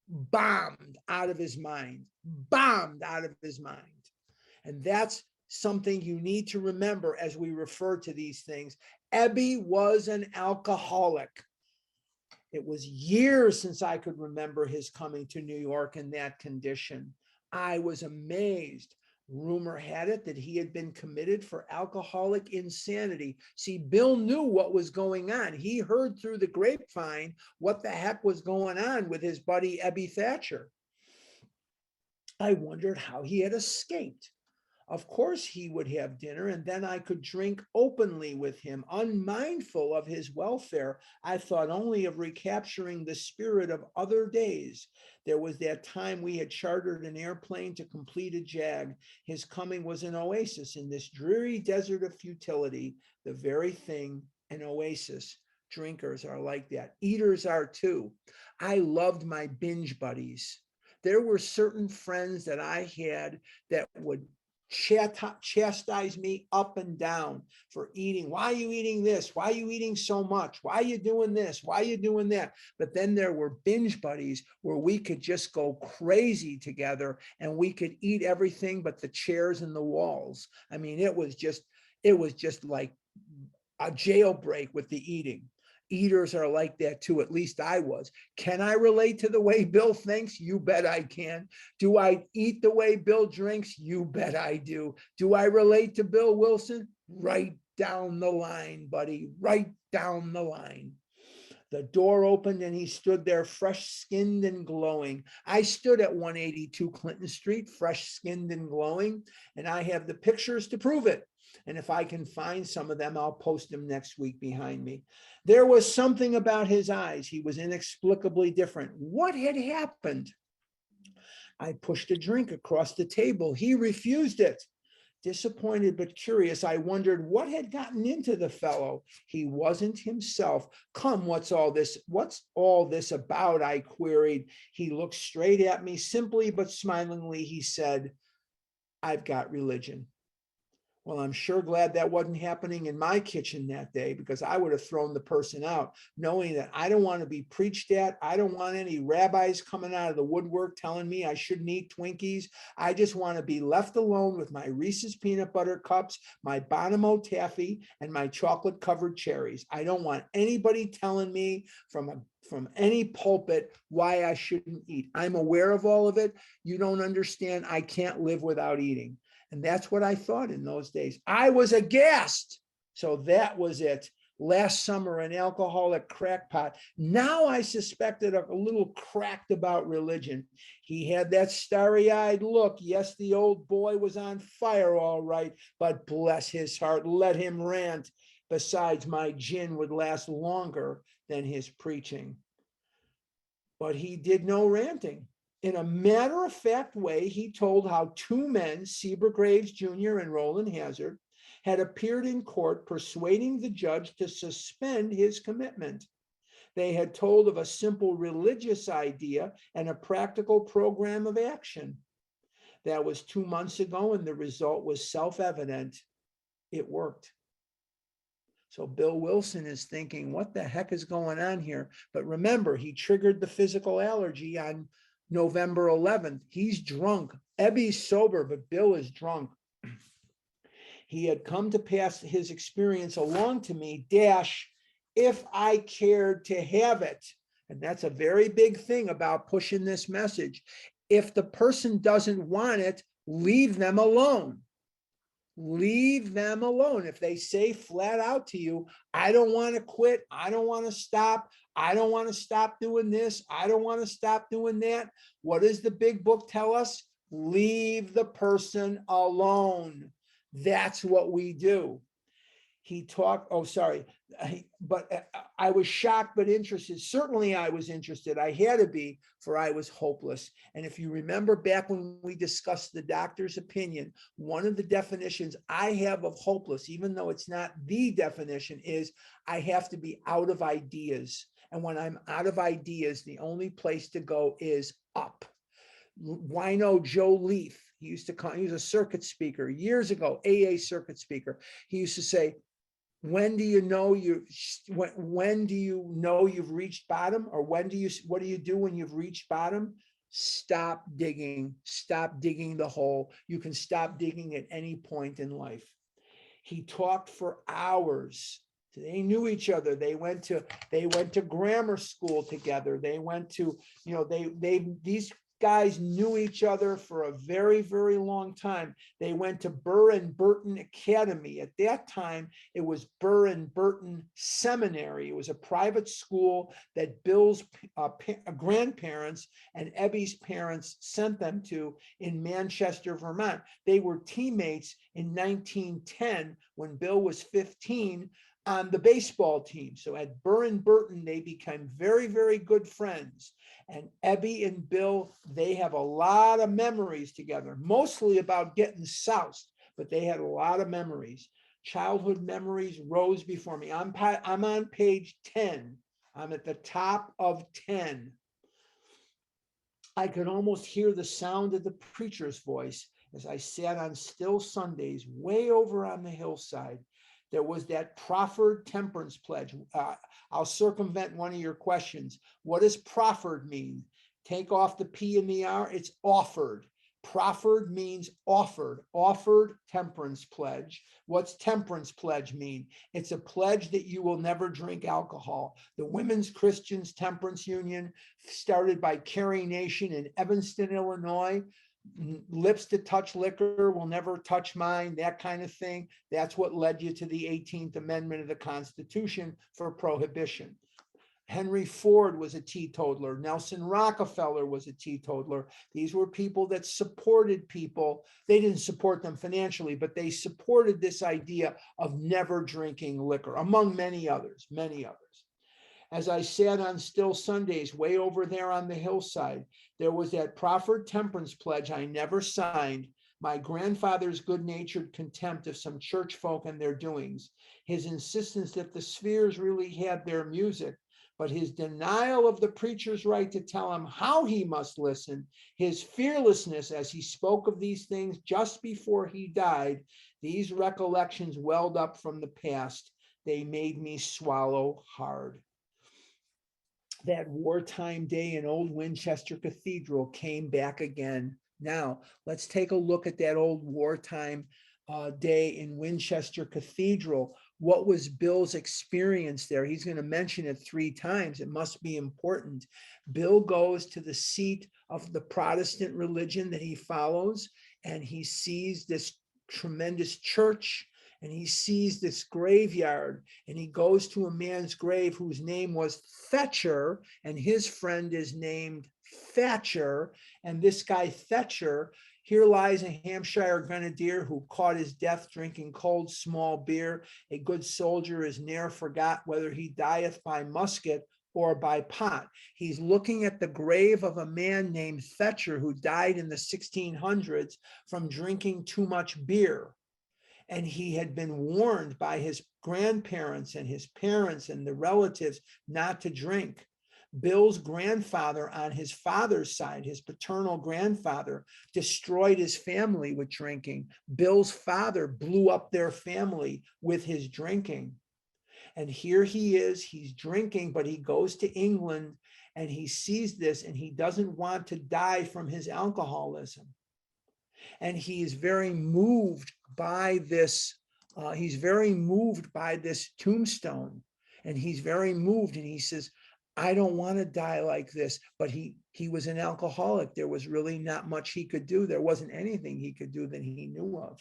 bombed out of his mind, bombed out of his mind. And that's something you need to remember as we refer to these things. Ebby was an alcoholic. It was years since I could remember his coming to New York in that condition. I was amazed. Rumor had it that he had been committed for alcoholic insanity. See, Bill knew what was going on. He heard through the grapevine what the heck was going on with his buddy Ebby Thatcher. I wondered how he had escaped. Of course, he would have dinner, and then I could drink openly with him, unmindful of his welfare. I thought only of recapturing the spirit of other days. There was that time we had chartered an airplane to complete a jag. His coming was an oasis in this dreary desert of futility, the very thing, an oasis. Drinkers are like that. Eaters are too. I loved my binge buddies. There were certain friends that I had that would chastise me up and down for eating. Why are you eating this? Why are you eating so much? Why are you doing this? Why are you doing that? But then there were binge buddies where we could just go crazy together, and we could eat everything but the chairs and the walls. I mean, it was just like a jailbreak with the eating. Eaters are like that too. At least I was. Can I relate to the way Bill thinks? You bet I can. Do I eat the way Bill drinks? You bet I do. Do I relate to Bill Wilson? Right down the line, buddy. Right down the line. The door opened and he stood there, fresh-skinned and glowing. I stood at 182 Clinton Street, fresh-skinned and glowing, and I have the pictures to prove it. And if I can find some of them, I'll post them next week behind me. There was something about his eyes. He was inexplicably different. What had happened? I pushed a drink across the table. He refused it. Disappointed but curious, I wondered what had gotten into the fellow. He wasn't himself. Come, what's all this? What's all this about? I queried. He looked straight at me, simply but smilingly. He said, I've got religion. Well, I'm sure glad that wasn't happening in my kitchen that day, because I would have thrown the person out, knowing that I don't want to be preached at. I don't want any rabbis coming out of the woodwork telling me I shouldn't eat Twinkies. I just want to be left alone with my Reese's peanut butter cups, my Bonomo taffy, and my chocolate covered cherries. I don't want anybody telling me from any pulpit why I shouldn't eat. I'm aware of all of it. You don't understand. I can't live without eating. And that's what I thought in those days. I was aghast. So that was it. Last summer, an alcoholic crackpot. Now I suspected a little cracked about religion. He had that starry-eyed look. Yes, the old boy was on fire, all right, but bless his heart, let him rant. Besides, my gin would last longer than his preaching. But he did no ranting. In a matter-of-fact way, he told how two men, Seaber Graves Jr. and Roland Hazard, had appeared in court persuading the judge to suspend his commitment. They had told of a simple religious idea and a practical program of action. That was 2 months ago, and the result was self-evident. It worked. So Bill Wilson is thinking, what the heck is going on here? But remember, he triggered the physical allergy on November 11th. He's drunk. Ebby's sober, but Bill is drunk. He had come to pass his experience along to me, if I cared to have it. And that's a very big thing about pushing this message. If the person doesn't want it, leave them alone. Leave them alone. If they say flat out to you, I don't want to quit, I don't want to stop, I don't want to stop doing this, I don't want to stop doing that, what does the big book tell us? Leave the person alone. That's what we do. He talked, but I was shocked but interested. Certainly I was interested. I had to be, for I was hopeless. And if you remember back when we discussed the doctor's opinion, one of the definitions I have of hopeless, even though it's not the definition, is I have to be out of ideas. And when I'm out of ideas, the only place to go is up. Wino Joe Leaf, he was a circuit speaker years ago, AA circuit speaker. He used to say, when do you know you've reached bottom? Or what do you do when you've reached bottom? Stop digging the hole. You can stop digging at any point in life. He talked for hours. They knew each other. They went to grammar school together. They went to, these guys knew each other for a very, very long time. They went to Burr and Burton Academy. At that time, it was Burr and Burton Seminary. It was a private school that Bill's grandparents and Ebby's parents sent them to in Manchester, Vermont. They were teammates in 1910 when Bill was 15 on the baseball team. So at Burr and Burton, they became very, very good friends. And Ebby and Bill, they have a lot of memories together, mostly about getting soused, but they had a lot of memories. Childhood memories rose before me. I'm on page 10. I'm at the top of 10. I could almost hear the sound of the preacher's voice as I sat on still Sundays way over on the hillside. There was that proffered temperance pledge. I'll circumvent one of your questions. What does proffered mean? Take off the P and the R, it's offered. Proffered means offered temperance pledge. What's temperance pledge mean? It's a pledge that you will never drink alcohol. The Women's Christians Temperance Union, started by Carrie Nation in Evanston, Illinois, lips to touch liquor will never touch mine, that kind of thing. That's what led you to the 18th Amendment of the Constitution for prohibition. Henry Ford was a teetotaler. Nelson Rockefeller was a teetotaler. These were people that supported people. They didn't support them financially, but they supported this idea of never drinking liquor, among many others, many others. As I sat on still Sundays way over there on the hillside, there was that proffered temperance pledge I never signed, my grandfather's good-natured contempt of some church folk and their doings, his insistence that the spheres really had their music, but his denial of the preacher's right to tell him how he must listen, his fearlessness as he spoke of these things just before he died, these recollections welled up from the past. They made me swallow hard. That wartime day in old Winchester Cathedral came back again. Now, let's take a look at that old wartime day in Winchester Cathedral. What was Bill's experience there? He's going to mention it 3 times. It must be important. Bill goes to the seat of the Protestant religion that he follows, and he sees this tremendous church, and he sees this graveyard, and he goes to a man's grave whose name was Fetcher, and his friend is named Thatcher. And this guy Thatcher, here lies a Hampshire grenadier who caught his death drinking cold small beer. A good soldier is ne'er forgot, whether he dieth by musket or by pot. He's looking at the grave of a man named Thatcher who died in the 1600s from drinking too much beer. And he had been warned by his grandparents and his parents and the relatives not to drink. Bill's grandfather on his father's side, his paternal grandfather, destroyed his family with drinking. Bill's father blew up their family with his drinking. And here he is, he's drinking, but he goes to England and he sees this and he doesn't want to die from his alcoholism. And he is very moved by this. He's very moved by this tombstone, and he's very moved. And he says, I don't want to die like this. But he was an alcoholic. There was really not much he could do. There wasn't anything he could do that he knew of.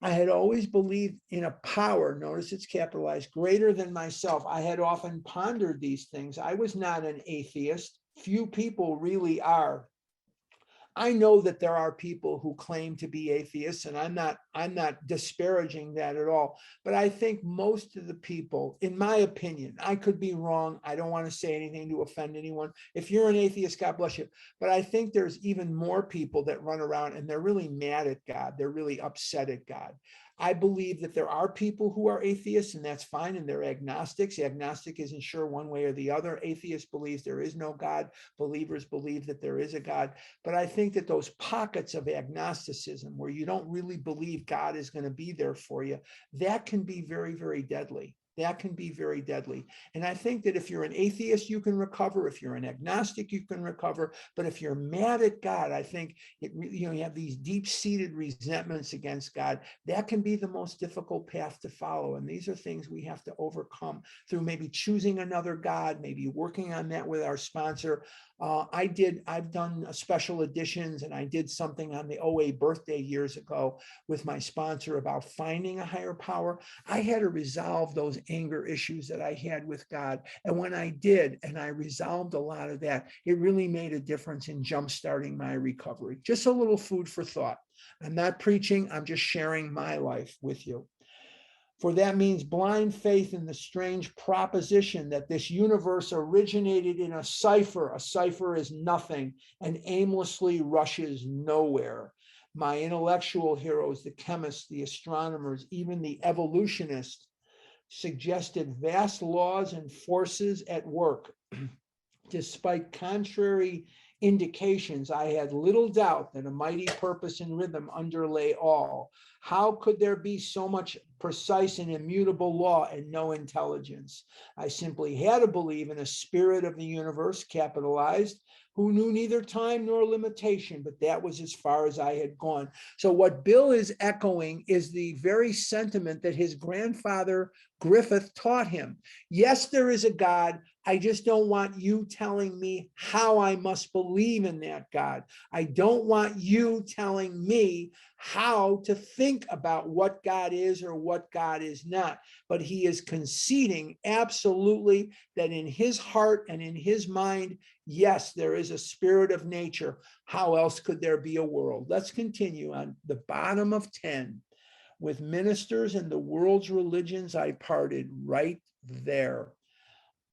I had always believed in a power, notice it's capitalized, greater than myself. I had often pondered these things. I was not an atheist. Few people really are. I know that there are people who claim to be atheists, and I'm not disparaging that at all. But I think most of the people, in my opinion, I could be wrong. I don't want to say anything to offend anyone. If you're an atheist, God bless you. But I think there's even more people that run around and they're really mad at God. They're really upset at God. I believe that there are people who are atheists, and that's fine, and they're agnostics. Agnostic isn't sure one way or the other. Atheist believes there is no God. Believers believe that there is a God. But I think that those pockets of agnosticism where you don't really believe God is going to be there for you, that can be very, very deadly. That can be very deadly. And I think that if you're an atheist, you can recover. If you're an agnostic, you can recover. But if you're mad at God, I think you have these deep-seated resentments against God. That can be the most difficult path to follow. And these are things we have to overcome through maybe choosing another God, maybe working on that with our sponsor. I've done special editions, and I did something on the OA birthday years ago with my sponsor about finding a higher power. I had to resolve those anger issues that I had with God. And when I did, and I resolved a lot of that, it really made a difference in jumpstarting my recovery. Just a little food for thought. I'm not preaching, I'm just sharing my life with you. For that means blind faith in the strange proposition that this universe originated in a cipher. A cipher is nothing and aimlessly rushes nowhere. My intellectual heroes, the chemists, the astronomers, even the evolutionists, suggested vast laws and forces at work. Despite contrary indications, I had little doubt that a mighty purpose and rhythm underlay all. How could there be so much precise and immutable law and no intelligence? I simply had to believe in a spirit of the universe, capitalized, who knew neither time nor limitation, but that was as far as I had gone. So what Bill is echoing is the very sentiment that his grandfather Griffith taught him. Yes, there is a God. I just don't want you telling me how I must believe in that God. I don't want you telling me how to think about what God is or what God is not. But he is conceding absolutely that in his heart and in his mind, yes, there is a spirit of nature. How else could there be a world? Let's continue on the bottom of 10. With ministers and the world's religions, I parted right there.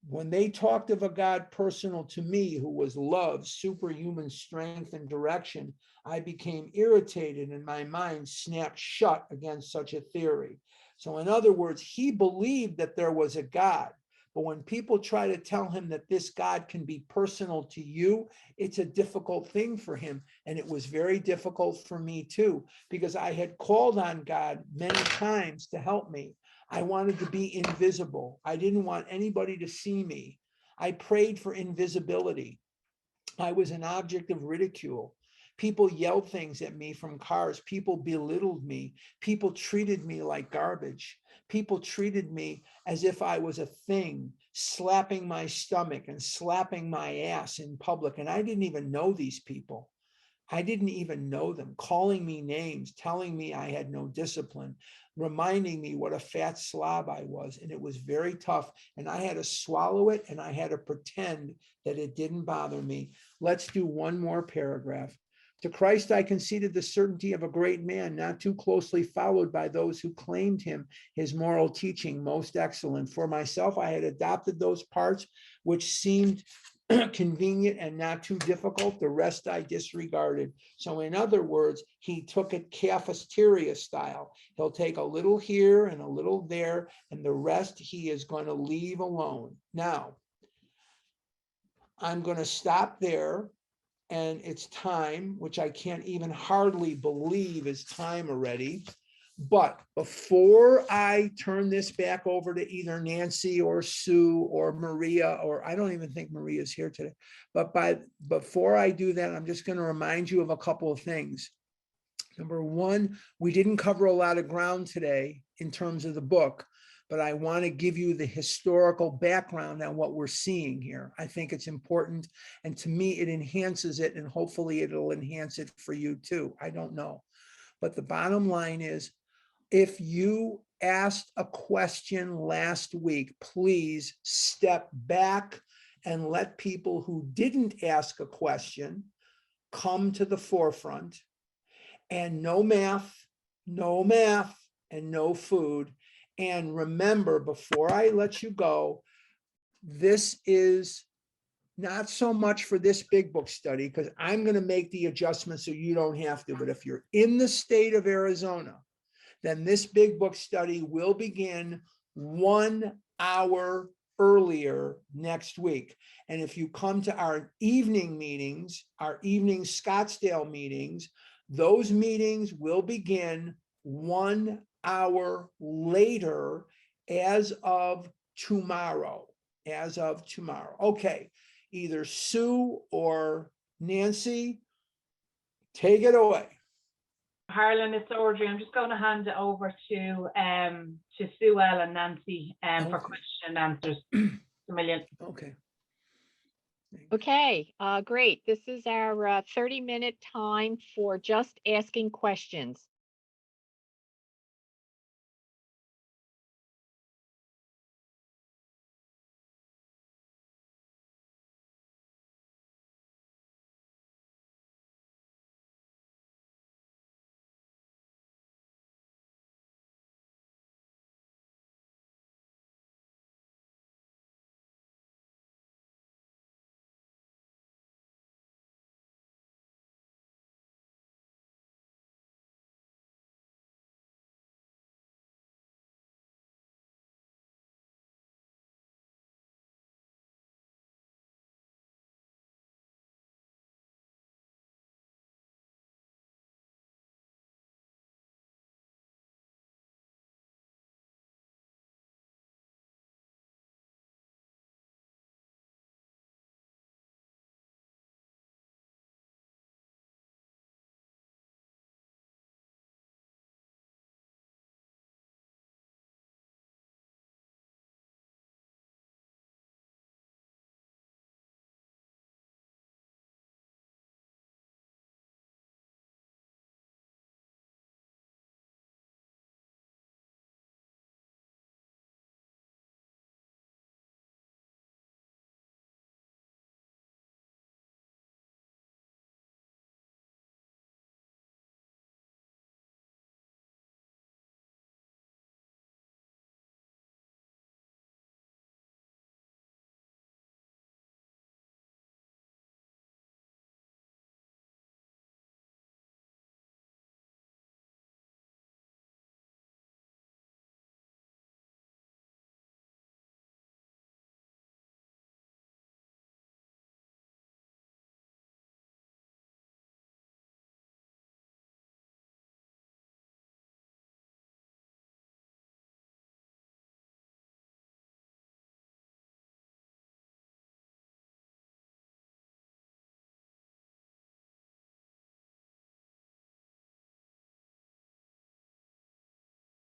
When they talked of a God personal to me, who was love, superhuman strength and direction, I became irritated and my mind snapped shut against such a theory. So in other words, he believed that there was a God, But when people try to tell him that this God can be personal to you, it's a difficult thing for him. And it was very difficult for me too, because I had called on God many times to help me. I wanted to be invisible. I didn't want anybody to see me. I prayed for invisibility. I was an object of ridicule. People yelled things at me from cars. People belittled me. People treated me like garbage. People treated me as if I was a thing, slapping my stomach and slapping my ass in public. And I didn't even know these people. I didn't even know them, calling me names, telling me I had no discipline, reminding me what a fat slob I was. And it was very tough. And I had to swallow it, and I had to pretend that it didn't bother me. Let's do one more paragraph. To Christ I conceded the certainty of a great man, not too closely followed by those who claimed him, his moral teaching most excellent. For myself, I had adopted those parts which seemed convenient and not too difficult. The rest I disregarded. So in other words, he took it cafeteria style. He'll take a little here and a little there, and the rest he is going to leave alone. Now, I'm going to stop there, and it's time, which I can't even hardly believe is time already. But before I turn this back over to either Nancy or Sue or Maria, or I don't even think Maria's here today, but before I do that, I'm just going to remind you of a couple of things. Number one, we didn't cover a lot of ground today in terms of the book, but I want to give you the historical background on what we're seeing here. I think it's important, and to me, it enhances it, and hopefully it'll enhance it for you too. I don't know. But the bottom line is, if you asked a question last week, please step back and let people who didn't ask a question come to the forefront. And no math, and no food. And remember, before I let you go, this is not so much for this big book study, because I'm going to make the adjustment so you don't have to. But if you're in the state of Arizona, then this big book study will begin 1 hour earlier next week. And if you come to our evening meetings, our evening Scottsdale meetings, those meetings will begin 1 hour later as of tomorrow. Okay, either Sue or Nancy, take it away. Harlan, it's Audrey. I'm just going to hand it over to Sue L and Nancy for question and answers. A million. Okay. Okay, great. This is our 30-minute time for just asking questions.